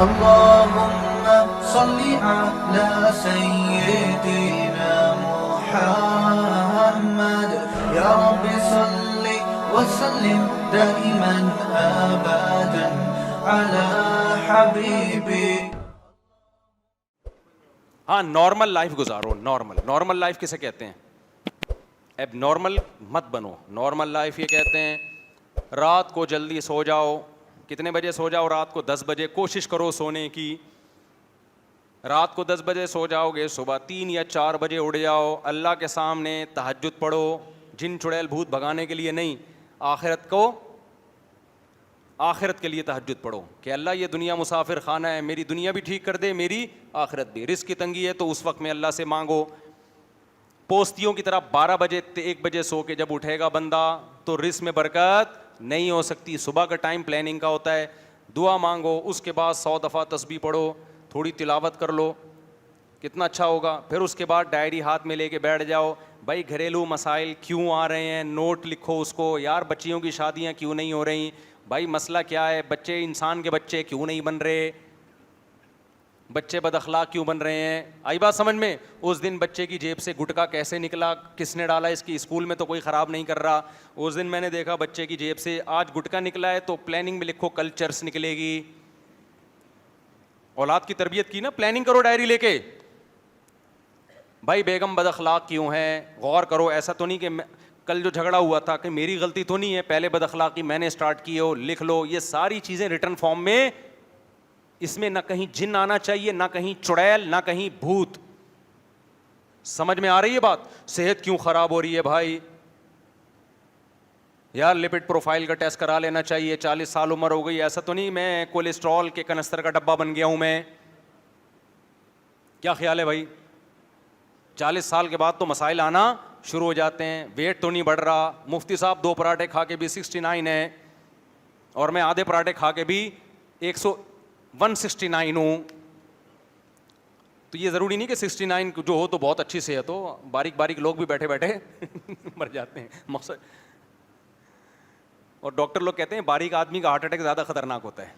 اللهم صل على سيدنا محمد يا رب صل وسلم دائما ابدا على حبيبي. ہاں نارمل لائف گزارو. نارمل لائف کسے کہتے ہیں؟ اب نارمل مت بنو. نارمل لائف یہ کہتے ہیں رات کو جلدی سو جاؤ. کتنے بجے سو جاؤ؟ رات کو 10 بجے. کوشش کرو سونے کی. رات کو 10 بجے سو جاؤ گے, صبح 3 یا 4 بجے اٹھ جاؤ. اللہ کے سامنے تہجد پڑھو. جن چڑیل بھوت بھگانے کے لیے نہیں, آخرت کے لیے تہجد پڑھو کہ اللہ یہ دنیا مسافر خانہ ہے, میری دنیا بھی ٹھیک کر دے, میری آخرت بھی. رزق کی تنگی ہے تو اس وقت میں اللہ سے مانگو. پوستیوں کی طرح 12 بجے 1 بجے سو کے جب اٹھے گا بندہ تو رزق میں برکت نہیں ہو سکتی. صبح کا ٹائم پلاننگ کا ہوتا ہے. دعا مانگو, اس کے بعد 100 دفعہ تسبیح پڑھو, تھوڑی تلاوت کر لو, کتنا اچھا ہوگا. پھر اس کے بعد ڈائری ہاتھ میں لے کے بیٹھ جاؤ. بھائی گھریلو مسائل کیوں آ رہے ہیں, نوٹ لکھو اس کو. یار بچیوں کی شادیاں کیوں نہیں ہو رہی, بھائی مسئلہ کیا ہے, بچے انسان کے بچے کیوں نہیں بن رہے, بچے بد اخلاق کیوں بن رہے ہیں. آئی بات سمجھ میں؟ اس دن بچے کی جیب سے گٹکا کیسے نکلا, کس نے ڈالا, اس کی اسکول میں تو کوئی خراب نہیں کر رہا. اس دن میں نے دیکھا بچے کی جیب سے آج گٹکا نکلا ہے تو پلاننگ میں لکھو کل چرس نکلے گی. اولاد کی تربیت کی نا, پلاننگ کرو ڈائری لے کے. بھائی بیگم بد اخلاق کیوں ہے, غور کرو. ایسا تو نہیں کہ کل جو جھگڑا ہوا تھا کہ میری غلطی تو نہیں ہے, پہلے بد اخلاقی میں نے اسٹارٹ کی ہو, لکھ لو. یہ ساری چیزیں ریٹن فارم میں. اس میں نہ کہیں جن آنا چاہیے, نہ کہیں چڑیل, نہ کہیں بھوت. سمجھ میں آ رہی ہے بات؟ صحت کیوں خراب ہو رہی ہے بھائی, یار لپڈ پروفائل کا ٹیسٹ کرا لینا چاہیے, 40 سال عمر ہو گئی. ایسا تو نہیں میں کولیسٹرول کے کنستر کا ڈبہ بن گیا ہوں میں. کیا خیال ہے بھائی؟ 40 سال کے بعد تو مسائل آنا شروع ہو جاتے ہیں. ویٹ تو نہیں بڑھ رہا, مفتی صاحب 2 پراٹھے کھا کے بھی 69 ہے, اور میں آدھے پراٹھے کھا کے بھی 169 ہوں. تو یہ ضروری نہیں کہ 69 جو ہو تو بہت اچھی صحت ہو. باریک لوگ بھی بیٹھے بیٹھے مر جاتے ہیں مقصد. اور ڈاکٹر لوگ کہتے ہیں باریک آدمی کا ہارٹ اٹیک زیادہ خطرناک ہوتا ہے.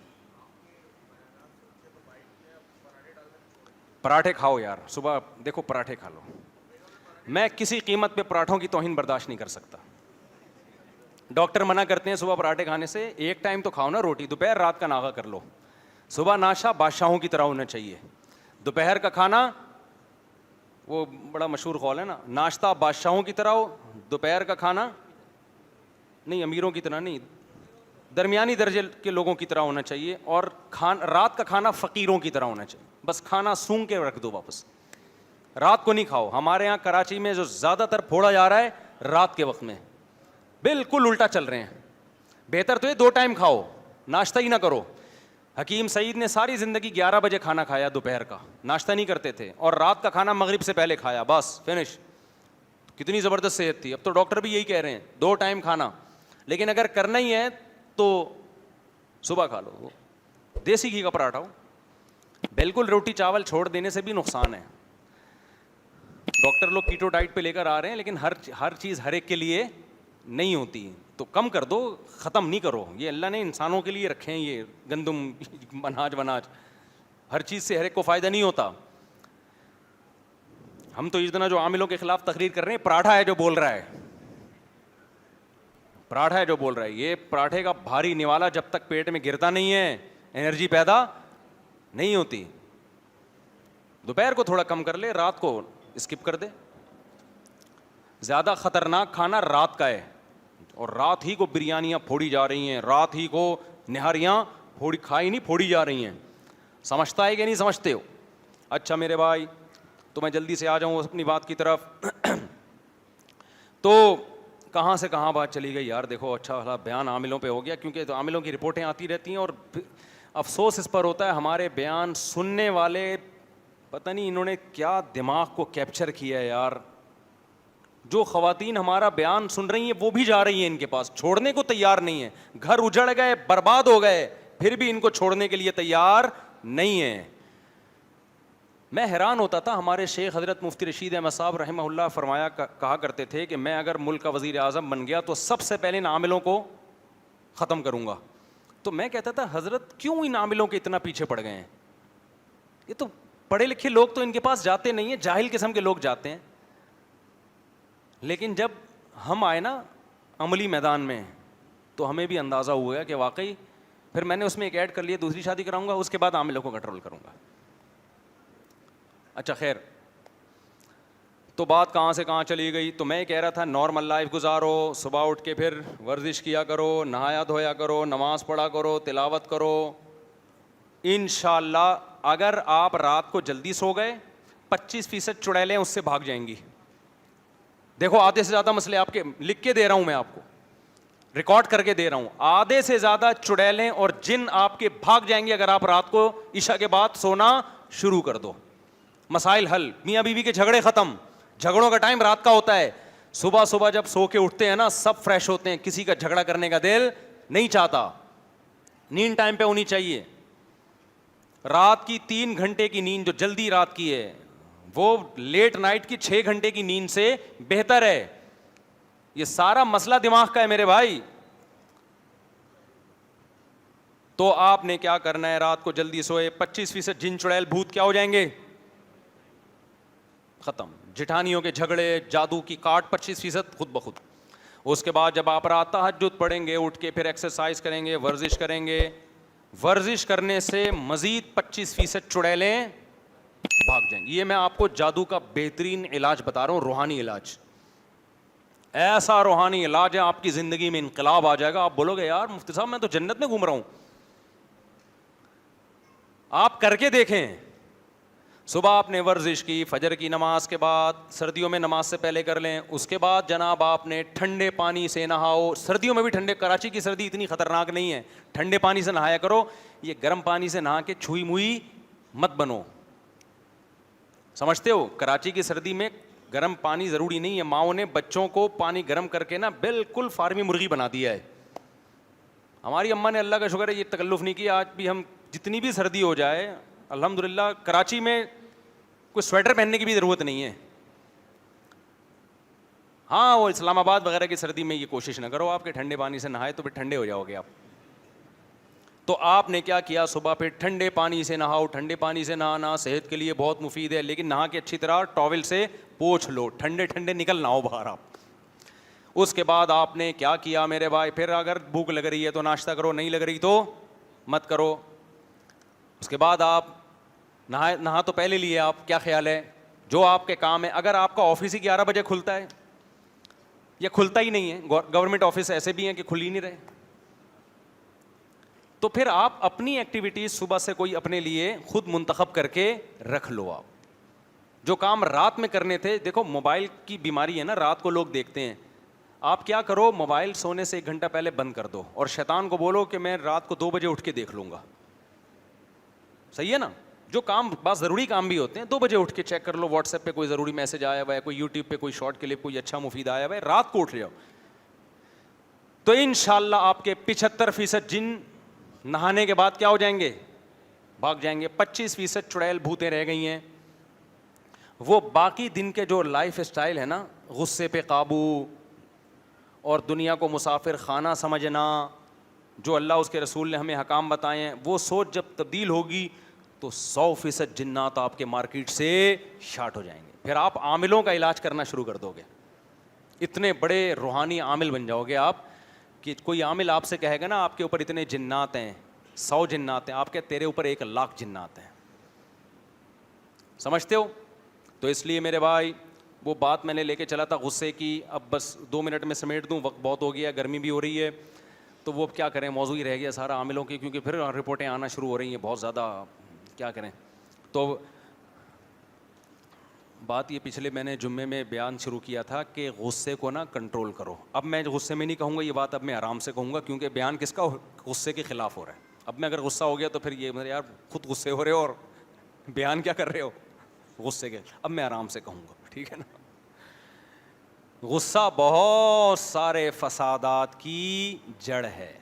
پراٹھے کھاؤ یار, صبح دیکھو پراٹھے کھا لو. میں کسی قیمت پہ پراٹھوں کی توہین برداشت نہیں کر سکتا. ڈاکٹر منع کرتے ہیں صبح پراٹھے کھانے سے. ایک ٹائم تو کھاؤ نا روٹی, دوپہر رات کا ناغہ کر لو. صبح ناشتہ بادشاہوں کی طرح ہونا چاہیے, دوپہر کا کھانا وہ بڑا مشہور قول ہے نا, ناشتہ بادشاہوں کی طرح ہو, دوپہر کا کھانا نہیں امیروں کی طرح نہیں, درمیانی درجے کے لوگوں کی طرح ہونا چاہیے. اور رات کا کھانا فقیروں کی طرح ہونا چاہیے. بس کھانا سونگ کے رکھ دو واپس, رات کو نہیں کھاؤ. ہمارے یہاں کراچی میں جو زیادہ تر پھوڑا جا رہا ہے رات کے وقت میں, بالکل الٹا چل رہے ہیں. بہتر تو یہ 2 ٹائم کھاؤ, ناشتہ ہی نہ کرو. حکیم سعید نے ساری زندگی 11 بجے کھانا کھایا, دوپہر کا ناشتہ نہیں کرتے تھے, اور رات کا کھانا مغرب سے پہلے کھایا, بس فنش. کتنی زبردست صحت تھی. اب تو ڈاکٹر بھی یہی کہہ رہے ہیں 2 ٹائم کھانا. لیکن اگر کرنا ہی ہے تو صبح کھا لو دیسی گھی کا پراٹھا ہو. بالکل روٹی چاول چھوڑ دینے سے بھی نقصان ہے. ڈاکٹر لوگ کیٹو ڈائٹ پہ لے کر آ رہے ہیں, لیکن ہر چیز ہر ایک کے لیے نہیں ہوتی. تو کم کر دو, ختم نہیں کرو. یہ اللہ نے انسانوں کے لیے رکھے ہیں یہ گندم اناج, ہر چیز سے ہر ایک کو فائدہ نہیں ہوتا. ہم تو اتنا جو عاملوں کے خلاف تقریر کر رہے ہیں, پراٹھا ہے جو بول رہا ہے, پراٹھا ہے جو بول رہا ہے. یہ پراٹھے کا بھاری نوالا جب تک پیٹ میں گرتا نہیں ہے انرجی پیدا نہیں ہوتی. دوپہر کو تھوڑا کم کر لے, رات کو اسکپ کر دے. زیادہ خطرناک کھانا رات کا ہے, اور رات ہی کو بریانیاں پھوڑی جا رہی ہیں, رات ہی کو نہاریاں کھائی نہیں پھوڑی جا رہی ہیں. سمجھتا ہے کہ نہیں سمجھتے ہو؟ اچھا میرے بھائی, تو میں جلدی سے آ جاؤں اپنی بات کی طرف. تو کہاں سے کہاں بات چلی گئی یار. دیکھو اچھا بیان عاملوں پہ ہو گیا, کیونکہ عاملوں کی رپورٹیں آتی رہتی ہیں, اور افسوس اس پر ہوتا ہے ہمارے بیان سننے والے پتہ نہیں انہوں نے کیا دماغ کو کیپچر کیا ہے یار. جو خواتین ہمارا بیان سن رہی ہیں وہ بھی جا رہی ہیں ان کے پاس, چھوڑنے کو تیار نہیں ہیں. گھر اجڑ گئے, برباد ہو گئے, پھر بھی ان کو چھوڑنے کے لیے تیار نہیں ہیں. میں حیران ہوتا تھا. ہمارے شیخ حضرت مفتی رشید احمد صاحب رحمہ اللہ فرمایا کہا کرتے تھے کہ میں اگر ملک کا وزیر اعظم بن گیا تو سب سے پہلے ان عاملوں کو ختم کروں گا. تو میں کہتا تھا حضرت کیوں ان عاملوں کے اتنا پیچھے پڑ گئے ہیں, یہ تو پڑھے لکھے لوگ تو ان کے پاس جاتے نہیں ہیں, جاہل قسم کے لوگ جاتے ہیں. لیکن جب ہم آئے نا عملی میدان میں تو ہمیں بھی اندازہ ہوا کہ واقعی, پھر میں نے اس میں ایک ایڈ کر لیا, دوسری شادی کراؤں گا, اس کے بعد عاملوں کو کنٹرول کروں گا. اچھا خیر, تو بات کہاں سے کہاں چلی گئی. تو میں کہہ رہا تھا نارمل لائف گزارو, صبح اٹھ کے پھر ورزش کیا کرو, نہایا دھویا کرو, نماز پڑھا کرو, تلاوت کرو. انشاءاللہ اگر آپ رات کو جلدی سو گئے 25% چڑیلیں اس سے بھاگ جائیں گی. دیکھو آدھے سے زیادہ مسئلے آپ کے لکھ کے دے رہا ہوں, میں آپ کو ریکارڈ کر کے دے رہا ہوں, آدھے سے زیادہ چڑیلیں اور جن آپ کے بھاگ جائیں گے اگر آپ رات کو عشاء کے بعد سونا شروع کر دو. مسائل حل, میاں بیوی کے جھگڑے ختم. جھگڑوں کا ٹائم رات کا ہوتا ہے, صبح صبح جب سو کے اٹھتے ہیں نا سب فریش ہوتے ہیں, کسی کا جھگڑا کرنے کا دل نہیں چاہتا. نیند ٹائم پہ ہونی چاہیے. رات کی 3 گھنٹے کی نیند جو جلدی رات کی ہے وہ لیٹ نائٹ کی 6 گھنٹے کی نیند سے بہتر ہے. یہ سارا مسئلہ دماغ کا ہے میرے بھائی. تو آپ نے کیا کرنا ہے, رات کو جلدی سوئے, 25% جن چڑیل بھوت کیا ہو جائیں گے, ختم. جٹھانیوں کے جھگڑے, جادو کی کاٹ 25% خود بخود. اس کے بعد جب آپ رات تہجد پڑھیں گے, اٹھ کے پھر ایکسرسائز کریں گے, ورزش کریں گے, ورزش کرنے سے مزید 25% چڑیلیں بھاگ جائیں گے. یہ میں آپ کو جادو کا بہترین علاج بتا رہا ہوں, روحانی علاج. ایسا روحانی علاج ہے آپ کی زندگی میں انقلاب آ جائے گا. آپ بولو گے یار مفتی صاحب میں تو جنت میں گھوم رہا ہوں. آپ کر کے دیکھیں. صبح آپ نے ورزش کی, فجر کی نماز کے بعد, سردیوں میں نماز سے پہلے کر لیں. اس کے بعد جناب آپ نے ٹھنڈے پانی سے نہاؤ. سردیوں میں بھی ٹھنڈے, کراچی کی سردی اتنی خطرناک نہیں ہے, ٹھنڈے پانی سے نہایا کرو. یہ گرم پانی سے نہا کے چھوئی موئی مت بنو. سمجھتے ہو, کراچی کی سردی میں گرم پانی ضروری نہیں ہے. ماؤں نے بچوں کو پانی گرم کر کے نا بالکل فارمی مرغی بنا دیا ہے. ہماری اماں نے اللہ کا شکر ہے یہ تکلف نہیں کیا. آج بھی ہم جتنی بھی سردی ہو جائے الحمدللہ کراچی میں کوئی سویٹر پہننے کی بھی ضرورت نہیں ہے. ہاں وہ اسلام آباد وغیرہ کی سردی میں یہ کوشش نہ کرو آپ کے ٹھنڈے پانی سے نہائے تو پھر ٹھنڈے ہو جاؤ گے آپ. تو آپ نے کیا کیا, صبح پھر ٹھنڈے پانی سے نہاؤ. ٹھنڈے پانی سے نہانا صحت کے لیے بہت مفید ہے, لیکن نہا کے اچھی طرح ٹاول سے پوچھ لو, ٹھنڈے ٹھنڈے نکل نہ ہو باہر آپ. اس کے بعد آپ نے کیا کیا میرے بھائی, پھر اگر بھوک لگ رہی ہے تو ناشتہ کرو, نہیں لگ رہی تو مت کرو. اس کے بعد آپ نہا تو پہلے لیے آپ, کیا خیال ہے جو آپ کے کام ہے. اگر آپ کا آفس ہی 11 بجے کھلتا ہے یا کھلتا ہی نہیں ہے, گورنمنٹ آفس ایسے بھی ہیں کہ کھل ہی نہیں رہے, تو پھر آپ اپنی ایکٹیویٹیز صبح سے کوئی اپنے لیے خود منتخب کر کے رکھ لو. آپ جو کام رات میں کرنے تھے, دیکھو موبائل کی بیماری ہے نا, رات کو لوگ دیکھتے ہیں. آپ کیا کرو, موبائل سونے سے 1 گھنٹہ پہلے بند کر دو اور شیطان کو بولو کہ میں رات کو 2 بجے اٹھ کے دیکھ لوں گا. صحیح ہے نا. جو کام بعض ضروری کام بھی ہوتے ہیں 2 بجے اٹھ کے چیک کر لو, واٹس ایپ پہ کوئی ضروری میسج آیا ہوا ہے, کوئی یوٹیوب پہ کوئی شارٹ کلپ, کوئی اچھا مفید آیا ہوا ہے, رات کو اٹھ جاؤ. تو انشاءاللہ آپ کے 75% جن نہانے کے بعد کیا ہو جائیں گے, بھاگ جائیں گے. 25% چڑیل بھوتیں رہ گئی ہیں. وہ باقی دن کے جو لائف اسٹائل ہے نا, غصے پہ قابو اور دنیا کو مسافر خانہ سمجھنا, جو اللہ اس کے رسول نے ہمیں حکام بتائے ہیں, وہ سوچ جب تبدیل ہوگی تو 100% جنات آپ کے مارکیٹ سے شارٹ ہو جائیں گے. پھر آپ عاملوں کا علاج کرنا شروع کر دو گے. اتنے بڑے روحانی عامل بن جاؤ گے آپ کہ کوئی عامل آپ سے کہے گا نا آپ کے اوپر اتنے جنات ہیں, 100 جنات ہیں, آپ کے تیرے اوپر 1,00,000 جنات ہیں. سمجھتے ہو. تو اس لیے میرے بھائی وہ بات میں نے لے کے چلا تھا غصے کی, اب بس 2 منٹ میں سمیٹ دوں, وقت بہت ہو گیا, گرمی بھی ہو رہی ہے. تو وہ کیا کریں, موضوع ہی رہ گیا سارا عاملوں کی, کیونکہ پھر رپورٹیں آنا شروع ہو رہی ہیں بہت زیادہ, کیا کریں. تو بات یہ پچھلے میں نے جمعے میں بیان شروع کیا تھا کہ غصے کو نا کنٹرول کرو. اب میں غصے میں نہیں کہوں گا یہ بات, اب میں آرام سے کہوں گا, کیونکہ بیان کس کا, غصے کے خلاف ہو رہا ہے. اب میں اگر غصہ ہو گیا تو پھر یہ یار خود غصے ہو رہے ہو اور بیان کیا کر رہے ہو غصے کے. اب میں آرام سے کہوں گا, ٹھیک ہے نا. غصہ بہت سارے فسادات کی جڑ ہے.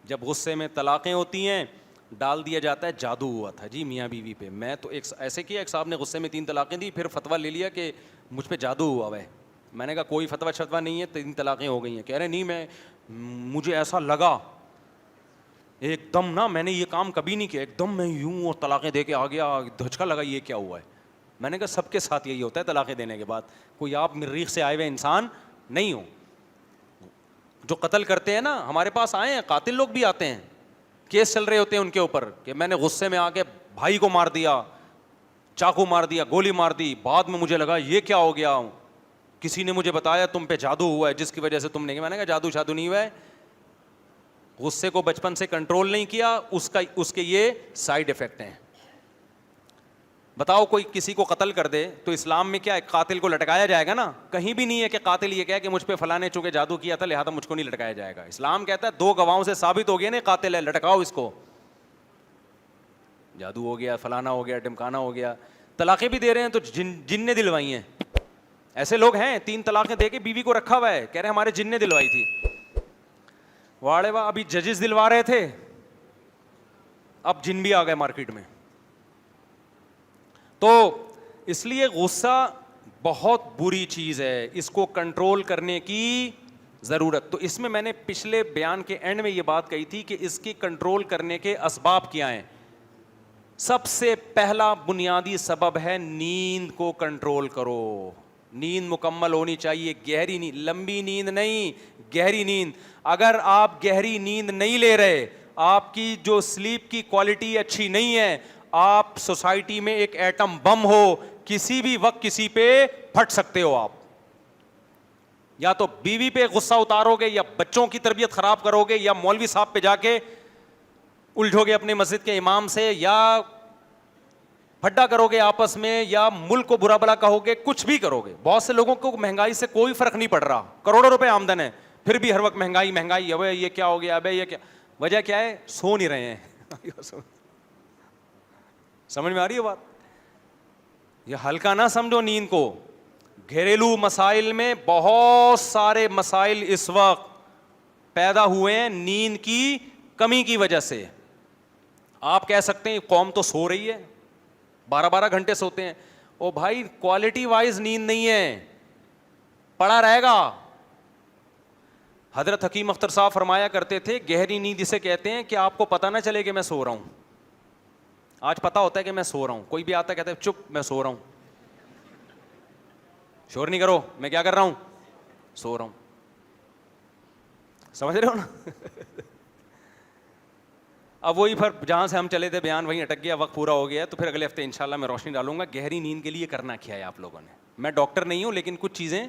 جب غصے میں طلاقیں ہوتی ہیں ڈال دیا جاتا ہے جادو ہوا تھا جی میاں بیوی پہ. میں تو ایک ایسے کیا, ایک صاحب نے غصے میں 3 طلاقیں دی, پھر فتویٰ لے لیا کہ مجھ پہ جادو ہوا ہے. میں نے کہا کوئی فتویٰ شتویٰ نہیں ہے, 3 طلاقیں ہو گئی ہیں. کہہ رہے نہیں, مجھے ایسا لگا. ایک دم نا میں نے یہ کام کبھی نہیں کیا, ایک دم میں یوں اور طلاقیں دے کے آ گیا, دھچکا لگا یہ کیا ہوا ہے. میں نے کہا سب کے ساتھ یہی ہوتا ہے طلاقیں دینے کے بعد, کوئی آپ مریخ سے آئے ہوئے انسان نہیں ہو. جو قتل کرتے ہیں نا, ہمارے پاس آئے ہیں قاتل لوگ بھی آتے ہیں, کیس چل رہے ہوتے ہیں ان کے اوپر کہ میں نے غصے میں آ کے بھائی کو مار دیا, چاقو مار دیا, گولی مار دی, بعد میں مجھے لگا یہ کیا ہو گیا, کسی نے مجھے بتایا تم پہ جادو ہوا ہے جس کی وجہ سے تم نے, میں نے کہا جادو شادو نہیں ہوا ہے, غصے کو بچپن سے کنٹرول نہیں کیا, اس کے یہ سائیڈ افیکٹ ہیں. بتاؤ کوئی کسی کو قتل کر دے تو اسلام میں کیا ہے, قاتل کو لٹکایا جائے گا نا, کہیں بھی نہیں ہے کہ قاتل یہ کہے کہ مجھ پہ فلاں نے چونکہ جادو کیا تھا لہذا مجھ کو نہیں لٹکایا جائے گا. اسلام کہتا ہے دو گواہوں سے ثابت ہو گیا نا قاتل ہے, لٹکاؤ اس کو. جادو ہو گیا, فلانا ہو گیا, ڈمکانا ہو گیا. طلاقیں بھی دے رہے ہیں تو جن نے دلوائی ہیں, ایسے لوگ ہیں 3 طلاقیں دے کے بیوی کو رکھا ہوا ہے, کہہ رہے ہمارے جن نے دلوائی تھی. واڑے واہ, ابھی ججز دلوا رہے تھے, اب جن بھی آ گئے مارکیٹ میں. تو اس لیے غصہ بہت بری چیز ہے, اس کو کنٹرول کرنے کی ضرورت. تو اس میں نے پچھلے بیان کے اینڈ میں یہ بات کہی تھی کہ اس کی کنٹرول کرنے کے اسباب کیا ہیں. سب سے پہلا بنیادی سبب ہے نیند کو کنٹرول کرو. نیند مکمل ہونی چاہیے, گہری نیند, لمبی نیند نہیں, گہری نیند. اگر آپ گہری نیند نہیں لے رہے, آپ کی جو سلیپ کی کوالٹی اچھی نہیں ہے, آپ سوسائٹی میں ایک ایٹم بم ہو, کسی بھی وقت کسی پہ پھٹ سکتے ہو. آپ یا تو بیوی پہ غصہ اتارو گے, یا بچوں کی تربیت خراب کرو گے, یا مولوی صاحب پہ جا کے الجھو گے اپنے مسجد کے امام سے, یا پھڈا کرو گے آپس میں, یا ملک کو برا بلا کہو گے, کچھ بھی کرو گے. بہت سے لوگوں کو مہنگائی سے کوئی فرق نہیں پڑ رہا, کروڑوں روپے آمدن ہے, پھر بھی ہر وقت مہنگائی مہنگائی, ابے یہ کیا ہو گیا, ابے یہ کیا. وجہ کیا ہے, سو نہیں رہے ہیں. سمجھ میں آ رہی ہے بات؟ یہ ہلکا نہ سمجھو نیند کو. گھریلو مسائل میں بہت سارے مسائل اس وقت پیدا ہوئے ہیں نیند کی کمی کی وجہ سے. آپ کہہ سکتے ہیں قوم تو سو رہی ہے, 12 گھنٹے سوتے ہیں. او بھائی کوالٹی وائز نیند نہیں ہے, پڑا رہے گا. حضرت حکیم اختر صاحب فرمایا کرتے تھے گہری نیند اسے کہتے ہیں کہ آپ کو پتہ نہ چلے کہ میں سو رہا ہوں. آج پتہ ہوتا ہے کہ میں سو رہا ہوں, کوئی بھی آتا ہے کہتا ہے چپ میں سو رہا ہوں, شور نہیں کرو, میں کیا کر رہا ہوں, سو رہا ہوں. سمجھ رہے ہو نا؟ اب وہی پھر جہاں سے ہم چلے تھے بیان وہیں اٹک گیا, وقت پورا ہو گیا, تو پھر اگلے ہفتے انشاءاللہ میں روشنی ڈالوں گا گہری نیند کے لیے کرنا کیا ہے آپ لوگوں نے. میں ڈاکٹر نہیں ہوں لیکن کچھ چیزیں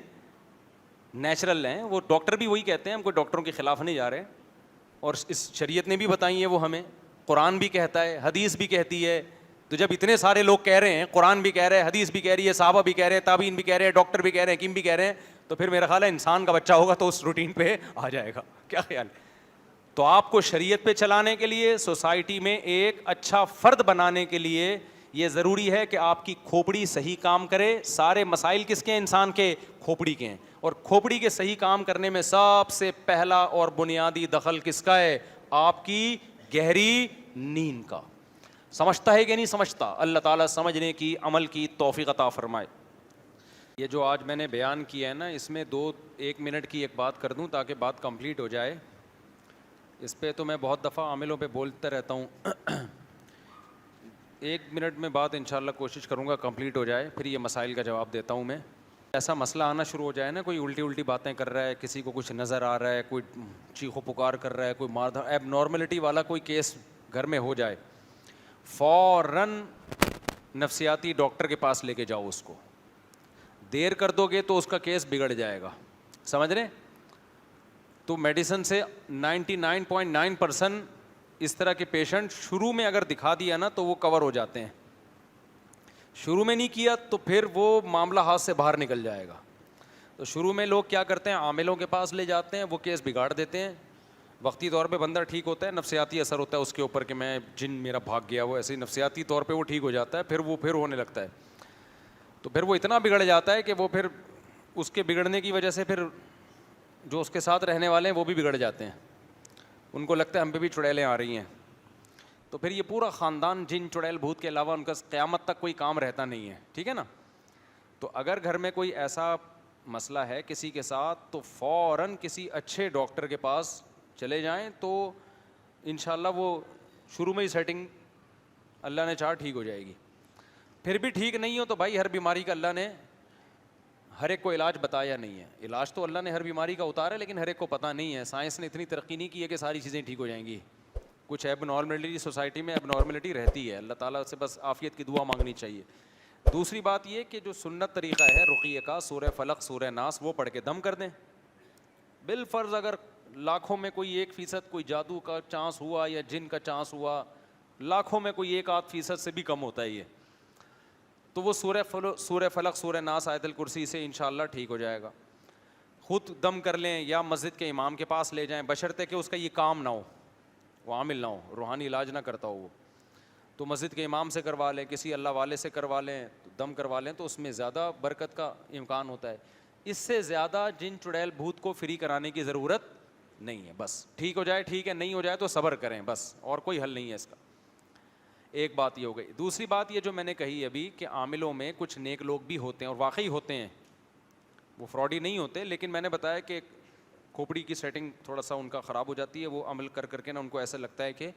نیچرل ہیں, وہ ڈاکٹر بھی وہی کہتے ہیں, ہم کوئی ڈاکٹروں کے خلاف نہیں جا رہے, اور اس شریعت نے بھی بتائی ہے وہ ہمیں, قرآن بھی کہتا ہے, حدیث بھی کہتی ہے. تو جب اتنے سارے لوگ کہہ رہے ہیں, قرآن بھی کہہ رہے ہیں, حدیث بھی کہہ رہی ہے, صحابہ بھی کہہ رہے ہیں, تابعین بھی کہہ رہے ہیں, ڈاکٹر بھی کہہ رہے ہیں, حکیم بھی کہہ رہے ہیں, تو پھر میرا خیال ہے انسان کا بچہ ہوگا تو اس روٹین پہ آ جائے گا. کیا خیال ہے؟ تو آپ کو شریعت پہ چلانے کے لیے, سوسائٹی میں ایک اچھا فرد بنانے کے لیے یہ ضروری ہے کہ آپ کی کھوپڑی صحیح کام کرے. سارے مسائل کس کے ہیں انسان کے؟ کھوپڑی کے ہیں. اور کھوپڑی کے صحیح کام کرنے میں سب سے پہلا اور بنیادی دخل کس کا ہے؟ آپ کی گہری نیند کا. سمجھتا ہے کہ نہیں سمجھتا؟ اللہ تعالیٰ سمجھنے کی, عمل کی توفیق عطا فرمائے. یہ جو آج میں نے بیان کیا ہے نا, اس میں 1 منٹ کی ایک بات کر دوں تاکہ بات کمپلیٹ ہو جائے. اس پہ تو میں بہت دفعہ عاملوں پہ بولتا رہتا ہوں. 1 منٹ میں بات انشاءاللہ کوشش کروں گا کمپلیٹ ہو جائے, پھر یہ مسائل کا جواب دیتا ہوں میں. ایسا مسئلہ آنا شروع ہو جائے نا, کوئی الٹی باتیں کر رہا ہے, کسی کو کچھ نظر آ رہا ہے, کوئی چیخو پکار کر رہا ہے, کوئی مار دھاڑ, ایب نارملٹی والا کوئی کیس گھر میں ہو جائے, فوراً نفسیاتی ڈاکٹر کے پاس لے کے جاؤ اس کو. دیر کر دو گے تو اس کا کیس بگڑ جائے گا. سمجھ رہے؟ تو میڈیسن سے 99.9% اس طرح کے پیشنٹ شروع میں اگر دکھا دیا نا تو وہ کور ہو جاتے ہیں. شروع میں نہیں کیا تو پھر وہ معاملہ ہاتھ سے باہر نکل جائے گا. تو شروع میں لوگ کیا کرتے ہیں, عاملوں کے پاس لے جاتے ہیں, وہ کیس بگاڑ دیتے ہیں. وقتی طور پہ بندہ ٹھیک ہوتا ہے, نفسیاتی اثر ہوتا ہے اس کے اوپر کہ میں جن میرا بھاگ گیا, وہ ایسے ہی نفسیاتی طور پہ وہ ٹھیک ہو جاتا ہے, پھر ہونے لگتا ہے. تو پھر وہ اتنا بگڑ جاتا ہے کہ وہ پھر اس کے بگڑنے کی وجہ سے پھر جو اس کے ساتھ رہنے والے ہیں وہ بھی بگڑ جاتے ہیں. ان کو لگتا ہے ہم پہ بھی چڑیلیں آ رہی ہیں. تو پھر یہ پورا خاندان جن چڑیل بھوت کے علاوہ ان کا قیامت تک کوئی کام رہتا نہیں ہے. ٹھیک ہے نا؟ تو اگر گھر میں کوئی ایسا مسئلہ ہے کسی کے ساتھ تو فوراً کسی اچھے ڈاکٹر کے پاس چلے جائیں. تو انشاءاللہ وہ شروع میں ہی سیٹنگ اللہ نے چاہا ٹھیک ہو جائے گی. پھر بھی ٹھیک نہیں ہو تو بھائی ہر بیماری کا اللہ نے ہر ایک کو علاج بتایا نہیں ہے. علاج تو اللہ نے ہر بیماری کا اتارا ہے, لیکن ہر ایک کو پتہ نہیں ہے. سائنس نے اتنی ترقی نہیں کی ہے کہ ساری چیزیں ٹھیک ہو جائیں گی. کچھ ایب نارملٹی سوسائٹی میں ایب نارملٹی رہتی ہے. اللہ تعالیٰ سے بس عافیت کی دعا مانگنی چاہیے. دوسری بات یہ کہ جو سنت طریقہ ہے رقیے کا, سورہ فلق سورہ ناس وہ پڑھ کے دم کر دیں. بالفرض اگر لاکھوں میں کوئی 1% کوئی جادو کا چانس ہوا یا جن کا چانس ہوا, لاکھوں میں کوئی 1-8% سے بھی کم ہوتا ہے یہ, تو وہ سورہ فلق سورہ ناس آیت الکرسی سے انشاءاللہ ٹھیک ہو جائے گا. خود دم کر لیں یا مسجد کے امام کے پاس لے جائیں, بشرطے کہ اس کا یہ کام نہ ہو, وہ عامل نہ ہو, روحانی علاج نہ کرتا ہو وہ, تو مسجد کے امام سے کروا لیں, کسی اللہ والے سے کروا لیں, دم کروا لیں, تو اس میں زیادہ برکت کا امکان ہوتا ہے. اس سے زیادہ جن چڑیل بھوت کو فری کرانے کی ضرورت نہیں ہے. بس ٹھیک ہو جائے ٹھیک ہے, نہیں ہو جائے تو صبر کریں بس, اور کوئی حل نہیں ہے اس کا. ایک بات یہ ہو گئی. دوسری بات یہ جو میں نے کہی ابھی کہ عاملوں میں کچھ نیک لوگ بھی ہوتے ہیں, اور واقعی ہوتے ہیں, وہ فراڈی نہیں ہوتے, لیکن میں نے بتایا کہ کھوپڑی کی سیٹنگ تھوڑا سا ان کا خراب ہو جاتی ہے. وہ عمل کر کر کے نا ان کو ایسا لگتا ہے کہ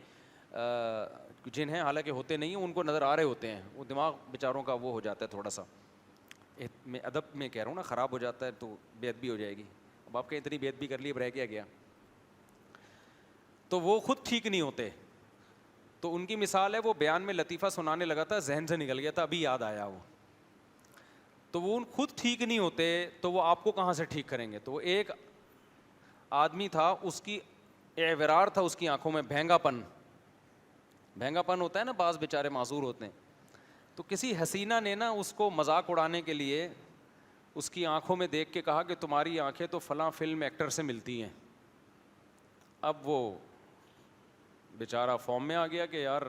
جن ہیں, حالانکہ ہوتے نہیں ہیں, ان کو نظر آ رہے ہوتے ہیں. وہ دماغ بیچاروں کا وہ ہو جاتا ہے تھوڑا سا, میں ادب میں کہہ رہا ہوں نا, خراب ہو جاتا ہے تو بے ادبی ہو جائے گی. اب آپ کے اتنی بے ادبی کر لی, اب رہ گیا, تو وہ خود ٹھیک نہیں ہوتے. تو ان کی مثال ہے, وہ بیان میں لطیفہ سنانے لگا تھا, ذہن سے نکل گیا تھا, ابھی یاد آیا وہ. تو وہ خود ٹھیک نہیں ہوتے, تو وہ آپ کو کہاں سے ٹھیک کریں گے. تو ایک آدمی تھا, اس کی اعورار تھا اس کی آنکھوں میں, بھینگا پن ہوتا ہے نا, بعض بیچارے معذور ہوتے ہیں. تو کسی حسینہ نے نا اس کو مذاق اڑانے کے لیے اس کی آنکھوں میں دیکھ کے کہا کہ تمہاری آنکھیں تو فلاں فلم ایکٹر سے ملتی ہیں. اب وہ بیچارہ فارم میں آ گیا کہ یار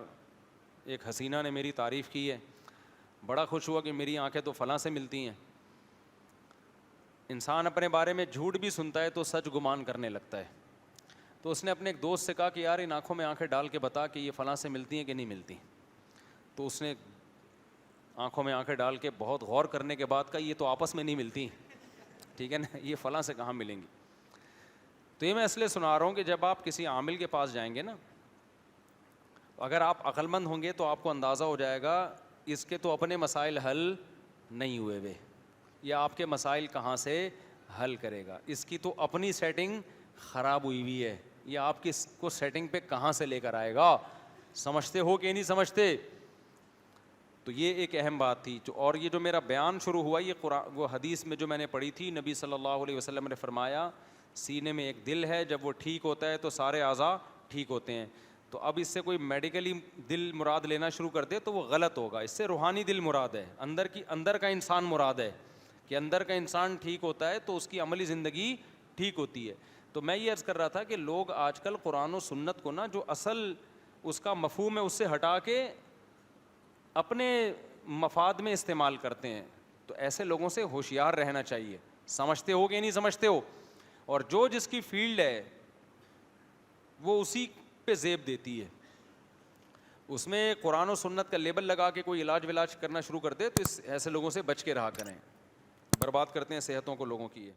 ایک حسینہ نے میری تعریف کی ہے, بڑا خوش ہوا کہ میری آنکھیں تو فلاں سے ملتی ہیں. انسان اپنے بارے میں جھوٹ بھی سنتا ہے تو سچ گمان کرنے لگتا ہے. تو اس نے اپنے ایک دوست سے کہا کہ یار ان آنکھوں میں آنکھیں ڈال کے بتا کہ یہ فلاں سے ملتی ہیں کہ نہیں ملتی. تو اس نے آنکھوں میں آنکھیں ڈال کے بہت غور کرنے کے بعد کہا یہ تو آپس میں نہیں ملتی, ٹھیک ہے نا, یہ فلاں سے کہاں ملیں گی. تو یہ میں اس لیے سنا رہا ہوں کہ جب آپ کسی عامل کے پاس جائیں گے نا, اگر آپ عقل مند ہوں گے تو آپ کو اندازہ ہو جائے گا اس کے تو اپنے مسائل حل نہیں ہوئے ہوئے, یا آپ کے مسائل کہاں سے حل کرے گا. اس کی تو اپنی سیٹنگ خراب ہوئی ہوئی ہے, یا آپ کی اس کو سیٹنگ پہ کہاں سے لے کر آئے گا. سمجھتے ہو کہ نہیں سمجھتے. تو یہ ایک اہم بات تھی. اور یہ جو میرا بیان شروع ہوا, یہ قرآن وہ حدیث میں جو میں نے پڑھی تھی, نبی صلی اللہ علیہ وسلم نے فرمایا سینے میں ایک دل ہے, جب وہ ٹھیک ہوتا ہے تو سارے اعضاء ٹھیک ہوتے ہیں. تو اب اس سے کوئی میڈیکلی دل مراد لینا شروع کر دے تو وہ غلط ہوگا. اس سے روحانی دل مراد ہے, اندر کا انسان مراد ہے, کہ اندر کا انسان ٹھیک ہوتا ہے تو اس کی عملی زندگی ٹھیک ہوتی ہے. تو میں یہ عرض کر رہا تھا کہ لوگ آج کل قرآن و سنت کو نا جو اصل اس کا مفہوم ہے اس سے ہٹا کے اپنے مفاد میں استعمال کرتے ہیں. تو ایسے لوگوں سے ہوشیار رہنا چاہیے. سمجھتے ہو کہ نہیں سمجھتے ہو, اور جو جس کی فیلڈ ہے وہ اسی پہ زیب دیتی ہے. اس میں قرآن و سنت کا لیبل لگا کے کوئی علاج ولاج کرنا شروع کر دے تو ایسے لوگوں سے بچ کے رہا کریں, برباد کرتے ہیں صحتوں کو لوگوں کی.